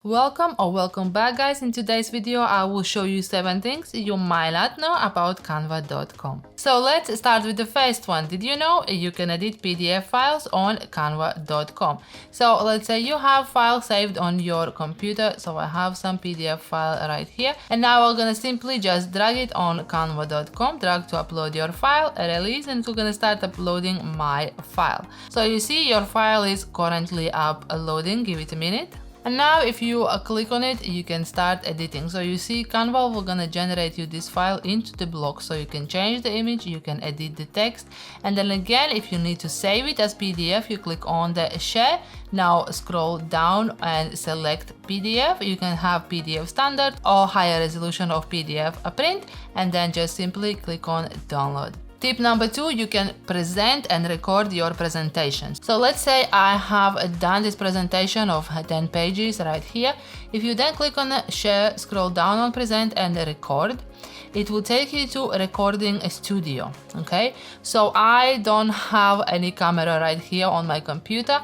Welcome or welcome back, guys. In today's video I will show you 7 things you might not know about canva.com. So let's start with the first one. Did you know you can edit PDF files on canva.com? So let's say you have files saved on your computer. So I have some PDF file right here, and now we're gonna simply just drag it on canva.com, drag to upload your file, release, and we're gonna start uploading my file. So you see your file is currently uploading. Give it a minute. And now if you click on it, you can start editing. So you see Canva will gonna generate you this file into the block, so you can change the image, you can edit the text, and then again if you need to save it as PDF, you click on the share. Now scroll down and select PDF. You can have PDF standard or higher resolution of PDF print, and then just simply click on download. Tip number 2, you can present and record your presentations. So let's say I have done this presentation of 10 pages right here. If you then click on share, scroll down on present and record, it will take you to recording studio. Okay, so I don't have any camera right here on my computer.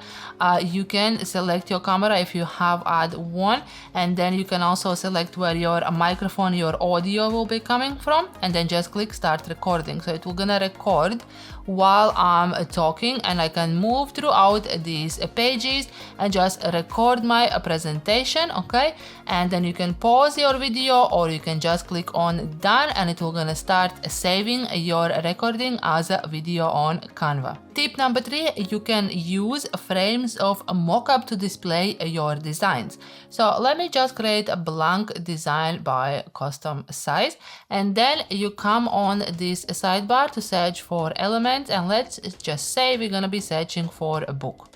You can select your camera if you have add one, and then you can also select where your microphone, your audio will be coming from, and then just click start recording. So it will gonna record while I'm talking, and I can move throughout these pages and just record my presentation. Okay, and then you can pause your video, or you can just click on done, and it will gonna start saving your recording as a video on Canva. Tip number 3, you can use frames of a mockup to display your designs. So let me just create a blank design by custom size, and then you come on this sidebar to search for elements, and let's just say we're gonna be searching for a book.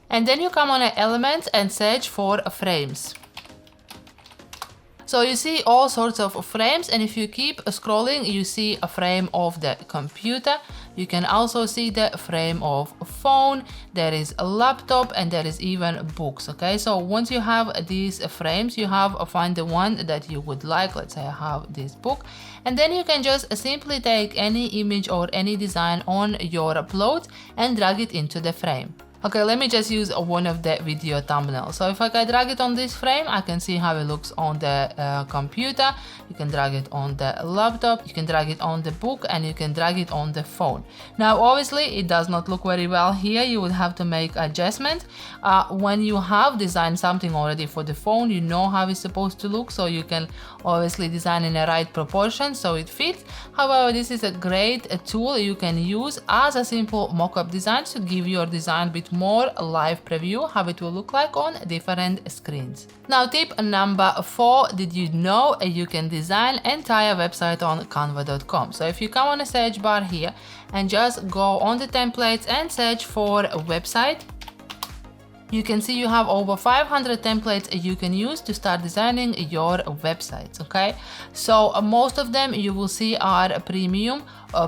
And then you come on elements and search for frames. So you see all sorts of frames, and if you keep scrolling, you see a frame of the computer. You can also see the frame of phone, there is a laptop, and there is even books. Okay, so once you have these frames, you have find the one that you would like. Let's say I have this book, and then you can just simply take any image or any design on your upload and drag it into the frame. Okay, let me just use one of the video thumbnails. So if I can drag it on this frame, I can see how it looks on the computer. You can drag it on the laptop, you can drag it on the book, and you can drag it on the phone. Now, obviously, it does not look very well here. You would have to make adjustment. When you have designed something already for the phone, you know how it's supposed to look, so you can obviously design in the right proportion so it fits. However, this is a great tool you can use as a simple mock-up design to give your design a bit more live preview how it will look like on different screens. Now, tip number 4, did you know you can design entire website on canva.com? So if you come on a search bar here and just go on the templates and search for a website, you can see you have over 500 templates you can use to start designing your websites. Okay, so most of them you will see are premium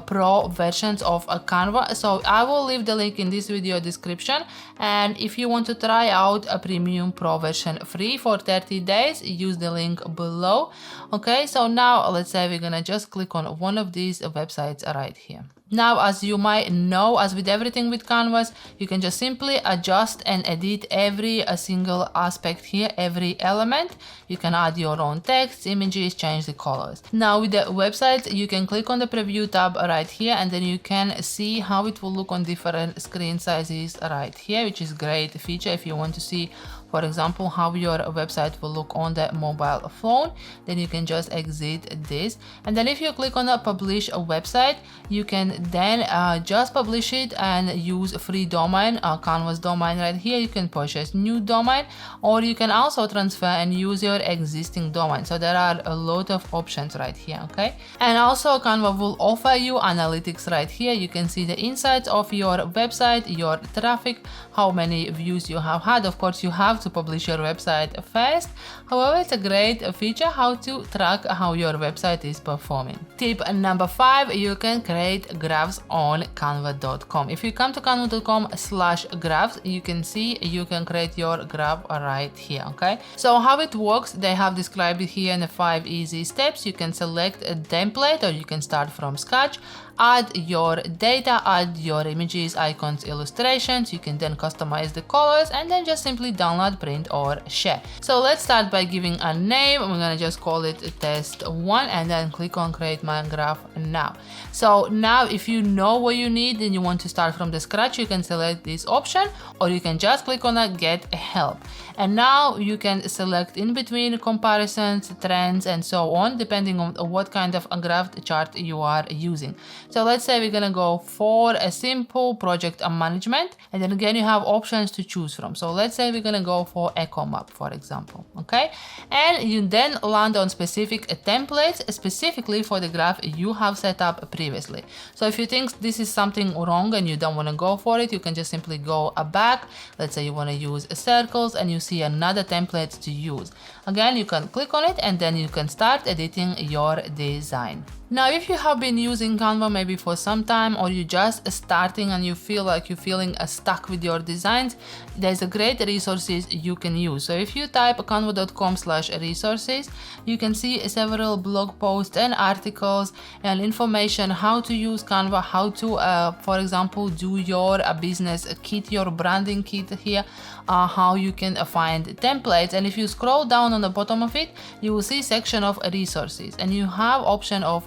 pro versions of Canva. So I will leave the link in this video description, and if you want to try out a premium pro version free for 30 days, use the link below. Okay, so now let's say we're gonna just click on one of these websites right here. Now, as you might know, as with everything with Canvas, you can just simply adjust and edit every single aspect here, every element. You can add your own text, images, change the colors. Now with the website, you can click on the preview tab right here, and then you can see how it will look on different screen sizes right here, which is a great feature if you want to see, for example, how your website will look on the mobile phone. Then you can just exit this, and then if you click on publish a website, you can then just publish it and use a free domain, Canvas domain right here. You can purchase new domain, or you can also transfer and use your existing domain. So there are a lot of options right here. Okay, and also Canva will offer you analytics right here. You can see the insights of your website, your traffic, how many views you have had. Of course, you have to publish your website first. However, it's a great feature how to track how your website is performing. Tip number 5, you can create graphs on canva.com. If you come to canva.com/graphs, you can see you can create your graph right here. Okay, so how it works, they have described it here in the 5 easy steps. You can select a template, or you can start from scratch. add your data, add your images, icons, illustrations. You can then customize the colors and then just simply download cannot print or share. So let's start by giving a name. We're gonna just call it test 1 and then click on create my graph now. So now if you know what you need and you want to start from the scratch, you can select this option, or you can just click on get help. And now you can select in between comparisons, trends, and so on, depending on what kind of a graph chart you are using. So let's say we're gonna go for a simple project management, and then again you have options to choose from. So let's say we're gonna go for eco map, for example, okay? And you then land on specific templates specifically for the graph you have set up previously. So if you think this is something wrong and you don't want to go for it, you can just simply go back. Let's say you want to use circles and you see another template to use. Again, you can click on it and then you can start editing your design. Now, if you have been using Canva maybe for some time, or you're just starting and you feel like you're feeling stuck with your designs, there's a great resources you can use. So if you type canva.com/resources, you can see several blog posts and articles and information how to use Canva, how to, for example, do your business kit, your branding kit here, how you can find templates. And if you scroll down on the bottom of it, you will see section of resources, and you have option of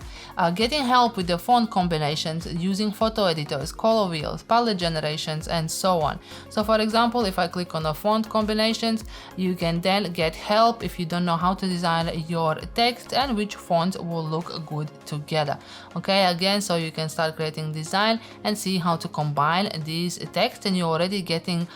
getting help with the font combinations, using photo editors, color wheels, palette generations, and so on. So for example, if I click on the font combinations, you can then get help if you don't know how to design your text and which fonts will look good together. Okay, again, so you can start creating design and see how to combine these text, and you're already getting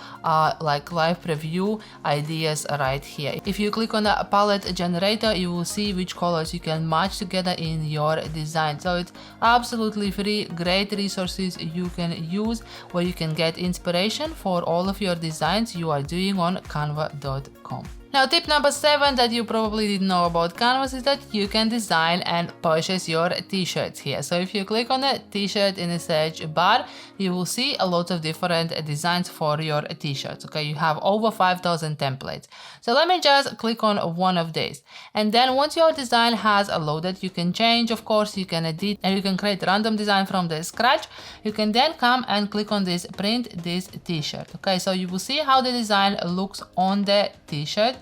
like live preview ideas right here. If you click on the palette generator, you will see which colors you can match together in your design. So it's absolutely free, great resources you can use, where you can get inspiration for all of your designs you are doing on canva.com. Now, tip number 7 that you probably didn't know about Canvas is that you can design and purchase your t-shirts here. So if you click on the t-shirt in the search bar, you will see a lot of different designs for your t-shirts. Okay, you have over 5,000 templates. So let me just click on one of these. And then once your design has loaded, you can change, of course, you can edit, and you can create random design from the scratch. You can then come and click on this print this t-shirt. Okay, so you will see how the design looks on the t-shirt.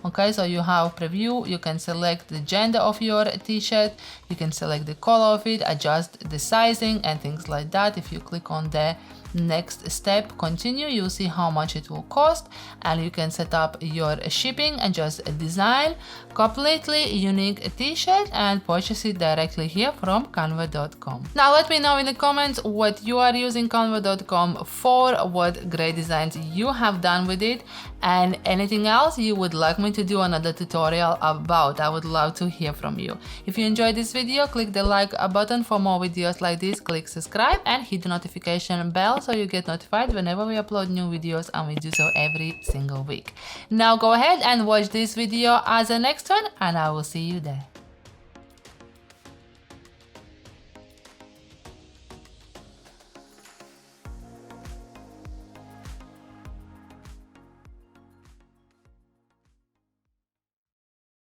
Okay, so you have preview, you can select the gender of your t-shirt, you can select the color of it, adjust the sizing and things like that. If you click on the next step, continue, you'll see how much it will cost, and you can set up your shipping and just design completely unique t-shirt and purchase it directly here from canva.com. Now let me know in the comments what you are using canva.com for, what great designs you have done with it, and anything else you would like me to do another tutorial about. I would love to hear from you. If you enjoyed this video, click the like button for more videos like this, click subscribe and hit the notification bell so you get notified whenever we upload new videos, and we do so every single week. Now go ahead and watch this video as the next one, and I will see you there.